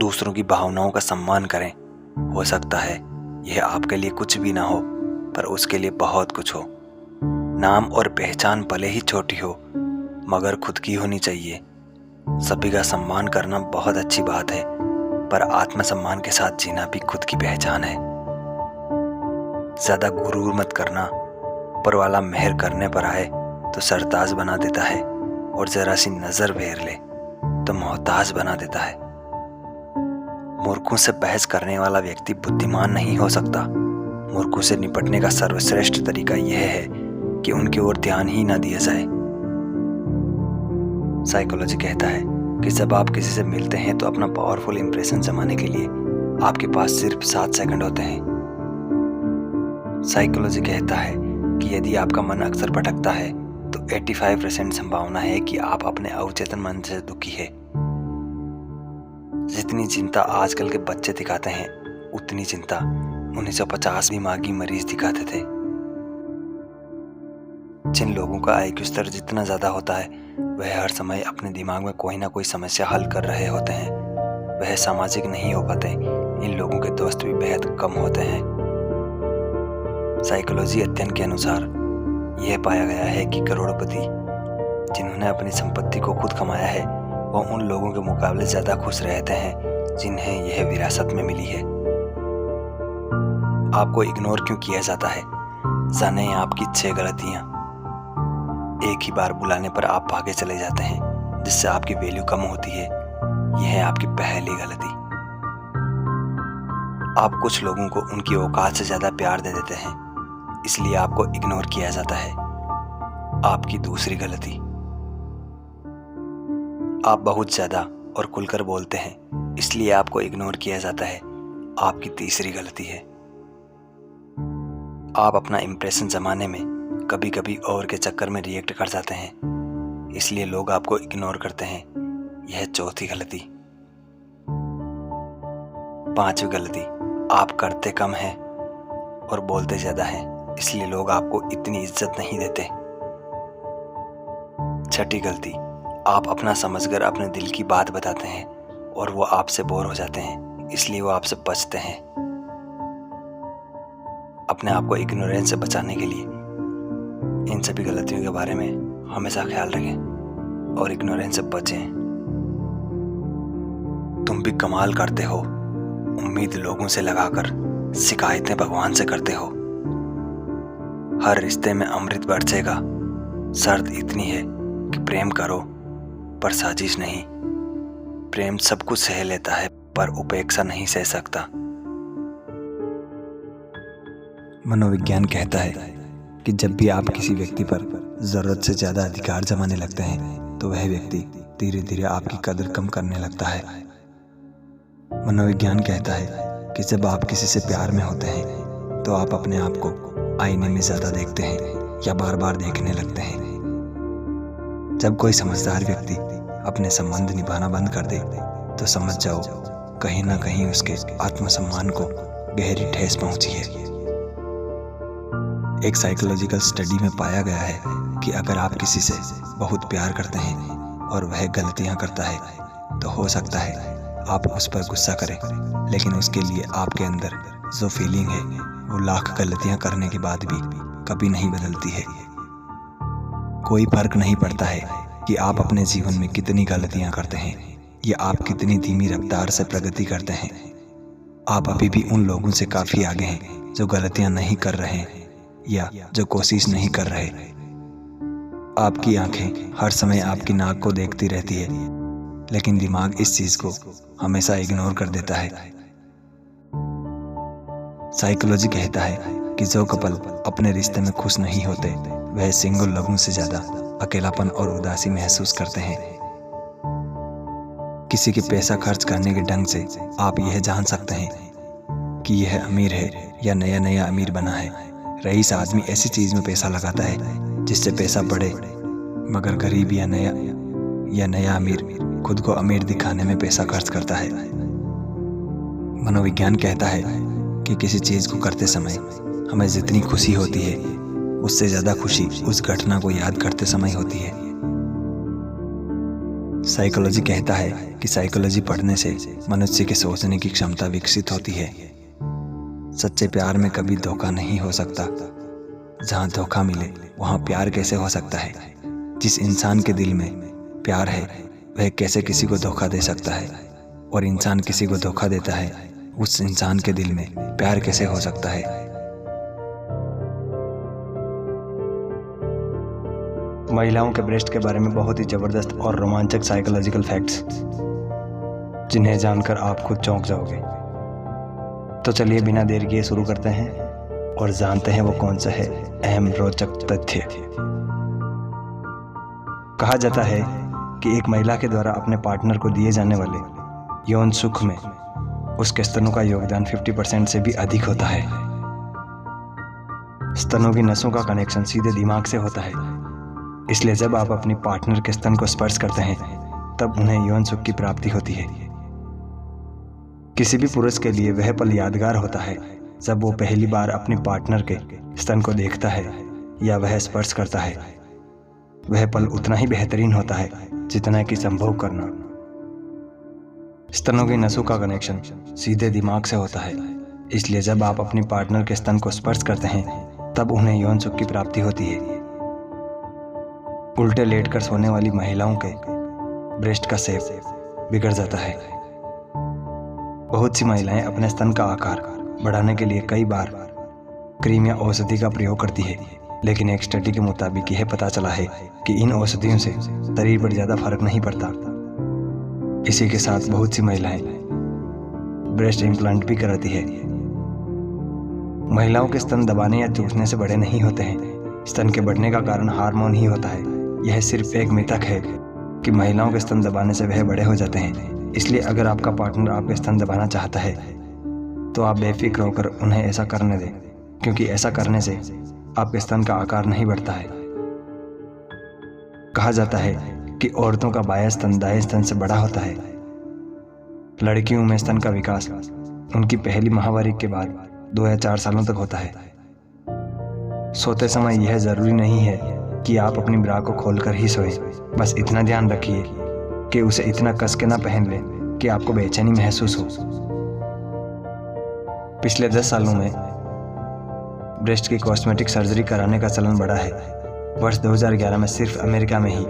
दूसरों की भावनाओं का सम्मान करें। हो सकता है यह आपके लिए कुछ भी ना हो, पर उसके लिए बहुत कुछ हो। नाम और पहचान भले ही छोटी हो, मगर खुद की होनी चाहिए। सभी का सम्मान करना बहुत अच्छी बात है, पर आत्मसम्मान के साथ जीना भी खुद की पहचान है। ज्यादा गुरूर मत करना। ऊपर वाला मेहर करने पर आए तो सरताज बना देता है, और जरा सी नजर फेर ले तो मोहताज बना देता है। मूर्खों से बहस करने वाला व्यक्ति बुद्धिमान नहीं हो सकता। मूर्खों से निपटने का सर्वश्रेष्ठ तरीका यह है कि उनकी ओर ध्यान ही ना दिया जाए। साइकोलॉजी कहता है कि जब आप किसी से मिलते हैं तो अपना पावरफुल इंप्रेशन जमाने के लिए आपके पास सिर्फ 7 सेकंड होते हैं। साइकोलॉजी कहता है कि यदि आपका मन अक्सर भटकता है तो 85% संभावना है कि आप अपने अवचेतन मन से दुखी है। जितनी चिंता आजकल के बच्चे दिखाते हैं, उतनी चिंता 1950 दिमागी मरीज दिखाते थे। जिन लोगों का IQ स्तर जितना ज्यादा होता है, वह हर समय अपने दिमाग में कोई ना कोई समस्या हल कर रहे होते हैं। वह सामाजिक नहीं हो पाते। इन लोगों के दोस्त भी बेहद कम होते हैं। साइकोलॉजी अध्ययन के अनुसार यह पाया गया है कि करोड़पति जिन्होंने अपनी संपत्ति को खुद कमाया है, वह उन लोगों के मुकाबले ज्यादा खुश रहते हैं जिन्हें यह विरासत में मिली है। आपको इग्नोर क्यों किया जाता है? जाने आपकी 6 गलतियां। एक ही बार बुलाने पर आप भागे चले जाते हैं, जिससे आपकी वैल्यू कम होती है। यह है आपकी पहली गलती। आप कुछ लोगों को उनकी औकात से ज्यादा प्यार दे देते हैं, इसलिए आपको इग्नोर किया जाता है। आपकी दूसरी गलती। आप बहुत ज्यादा और खुलकर बोलते हैं, इसलिए आपको इग्नोर किया जाता है। आपकी तीसरी गलती है। आप अपना इंप्रेशन जमाने में कभी कभी और के चक्कर में रिएक्ट कर जाते हैं, इसलिए लोग आपको इग्नोर करते हैं। यह चौथी गलती। पांचवी गलती। आप करते कम हैं और बोलते ज्यादा हैं, इसलिए लोग आपको इतनी इज्जत नहीं देते। छठी गलती। आप अपना समझकर अपने दिल की बात बताते हैं और वो आपसे बोर हो जाते हैं, इसलिए वो आपसे बचते हैं। अपने आप को इग्नोरेंस से बचाने के लिए इन सभी गलतियों के बारे में हमेशा ख्याल रखें और इग्नोरेंस से बचें। तुम भी कमाल करते हो। उम्मीद लोगों से लगाकर शिकायतें भगवान से करते हो। हर रिश्ते में अमृत बरसेगा। शर्त इतनी है कि प्रेम करो, पर साजिश नहीं। प्रेम सब कुछ सह लेता है, पर उपेक्षा नहीं सह सकता। मनोविज्ञान कहता है कि जब भी आप किसी व्यक्ति पर जरूरत से ज्यादा अधिकार जमाने लगते हैं, तो वह व्यक्ति धीरे धीरे आपकी कदर कम करने लगता है। मनोविज्ञान कहता है कि जब आप किसी से प्यार में होते हैं, तो आप अपने आप को आईने में ज्यादा देखते हैं या बार बार देखने लगते हैं। जब कोई समझदार व्यक्ति अपने संबंध निभाना बंद कर दे, तो समझ जाओ कहीं ना कहीं उसके आत्मसम्मान को गहरी ठेस पहुंची है। एक साइकोलॉजिकल स्टडी में पाया गया है कि अगर आप किसी से बहुत प्यार करते हैं और वह गलतियां करता है, तो हो सकता है आप उस पर गुस्सा करें, लेकिन उसके लिए आपके अंदर जो फीलिंग है वो लाख गलतियां करने के बाद भी कभी नहीं बदलती है। कोई फर्क नहीं पड़ता है कि आप अपने जीवन में कितनी गलतियां करते हैं या आप कितनी धीमी रफ्तार से प्रगति करते हैं। आप अभी भी उन लोगों से काफी आगे हैं जो गलतियां नहीं कर रहे हैं या जो कोशिश नहीं कर रहे। आपकी आंखें हर समय आपकी नाक को देखती रहती है, लेकिन दिमाग इस चीज को हमेशा इग्नोर कर देता है। साइकोलॉजी कहता है कि जो कपल अपने रिश्ते में खुश नहीं होते, वह सिंगल लोगों से ज्यादा अकेलापन और उदासी महसूस करते हैं। किसी के पैसा खर्च करने के ढंग से आप यह जान सकते हैं कि यह अमीर है या नया नया अमीर बना है। रईस आदमी ऐसी चीज में पैसा लगाता है जिससे पैसा बढ़े, मगर गरीब या नया अमीर खुद को अमीर दिखाने में पैसा खर्च करता है। मनोविज्ञान कहता है कि किसी चीज को करते समय हमें जितनी खुशी होती है, उससे ज्यादा खुशी उस घटना को याद करते समय होती है। साइकोलॉजी कहता है कि साइकोलॉजी पढ़ने से मनुष्य के सोचने की क्षमता विकसित होती है। सच्चे प्यार में कभी धोखा नहीं हो सकता। जहाँ धोखा मिले वहाँ प्यार कैसे हो सकता है? जिस इंसान के दिल में प्यार है वह कैसे किसी को धोखा दे सकता है? और इंसान किसी को धोखा देता है, उस इंसान के दिल में प्यार कैसे हो सकता है? महिलाओं के ब्रेस्ट के बारे में बहुत ही ज़बरदस्त और रोमांचक साइकोलॉजिकल फैक्ट्स, जिन्हें जानकर आप खुद चौंक जाओगे। तो चलिए बिना देर किए शुरू करते हैं और जानते हैं वो कौन सा है अहम रोचक तथ्य। कहा जाता है कि एक महिला के द्वारा अपने पार्टनर को दिए जाने वाले यौन सुख में उसके स्तनों का योगदान 50% से भी अधिक होता है। स्तनों की नसों का कनेक्शन सीधे दिमाग से होता है, इसलिए जब आप अपनी पार्टनर के स्तन को स्पर्श करते हैं तब उन्हें यौन सुख की प्राप्ति होती है। किसी भी पुरुष के लिए वह पल यादगार होता है जब वो पहली बार अपनी पार्टनर के स्तन को देखता है या वह स्पर्श करता है। वह पल उतना ही बेहतरीन होता है जितना कि संभोग करना। स्तनों की नसों का कनेक्शन सीधे दिमाग से होता है, इसलिए जब आप अपनी पार्टनर के स्तन को स्पर्श करते हैं तब उन्हें यौन सुख की प्राप्ति होती है। उल्टे लेटकर सोने वाली महिलाओं के ब्रेस्ट का शेप बिगड़ जाता है। बहुत सी महिलाएं अपने स्तन का आकार बढ़ाने के लिए कई बार क्रीम या औषधि का प्रयोग करती है, लेकिन एक स्टडी के मुताबिक यह पता चला है कि इन औषधियों से शरीर पर ज़्यादा फर्क नहीं पड़ता। इसी के साथ बहुत सी महिलाएं ब्रेस्ट इम्प्लांट भी कराती है। महिलाओं के स्तन दबाने या चूसने से बड़े नहीं होते हैं। स्तन के बढ़ने का कारण हार्मोन ही होता है। यह सिर्फ एक मिथक है कि महिलाओं के स्तन दबाने से वह बड़े हो जाते हैं। इसलिए अगर आपका पार्टनर आपके स्तन दबाना चाहता है तो आप बेफिक्र होकर उन्हें ऐसा करने दें, क्योंकि ऐसा करने से आपके स्तन का आकार नहीं बढ़ता है। कहा जाता है कि औरतों का बायां स्तन दाएं स्तन से बड़ा होता है। लड़कियों में स्तन का विकास उनकी पहली माहवारी के बाद 2 या 4 सालों तक होता है। सोते समय यह जरूरी नहीं है कि आप अपनी ब्रा को खोलकर ही सोएं। बस इतना ध्यान रखिए कि उसे इतना कस के ना पहन लें कि आपको बेचैनी महसूस हो। पिछले 10 सालों में ब्रेस्ट की कॉस्मेटिक सर्जरी कराने का चलन बढ़ा है। वर्ष 2011 में सिर्फ अमेरिका में ही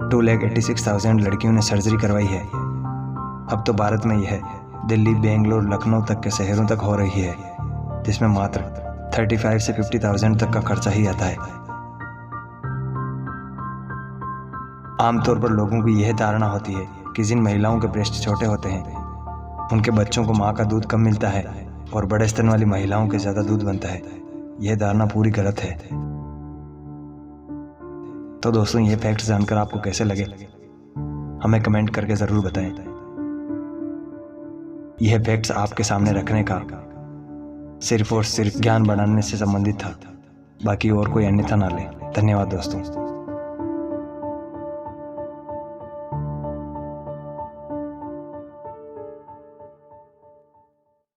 2,86,000 लड़कियों ने सर्जरी करवाई है। अब तो भारत में यह दिल्ली, बेंगलोर, लखनऊ तक के शहरों तक हो रही है, जिसमें मात्र 35 से 50,000 तक का खर्चा ही आता है। आमतौर पर लोगों की यह धारणा होती है कि जिन महिलाओं के ब्रेस्ट छोटे होते हैं उनके बच्चों को माँ का दूध कम मिलता है और बड़े स्तन वाली महिलाओं के ज़्यादा दूध बनता है। यह धारणा पूरी गलत है। तो दोस्तों, ये फैक्ट्स जानकर आपको कैसे लगे हमें कमेंट करके ज़रूर बताएं। यह फैक्ट्स आपके सामने रखने का सिर्फ और सिर्फ ज्ञान बढ़ाने से संबंधित था, बाकी और कोई अन्यथा ना लें। धन्यवाद दोस्तों।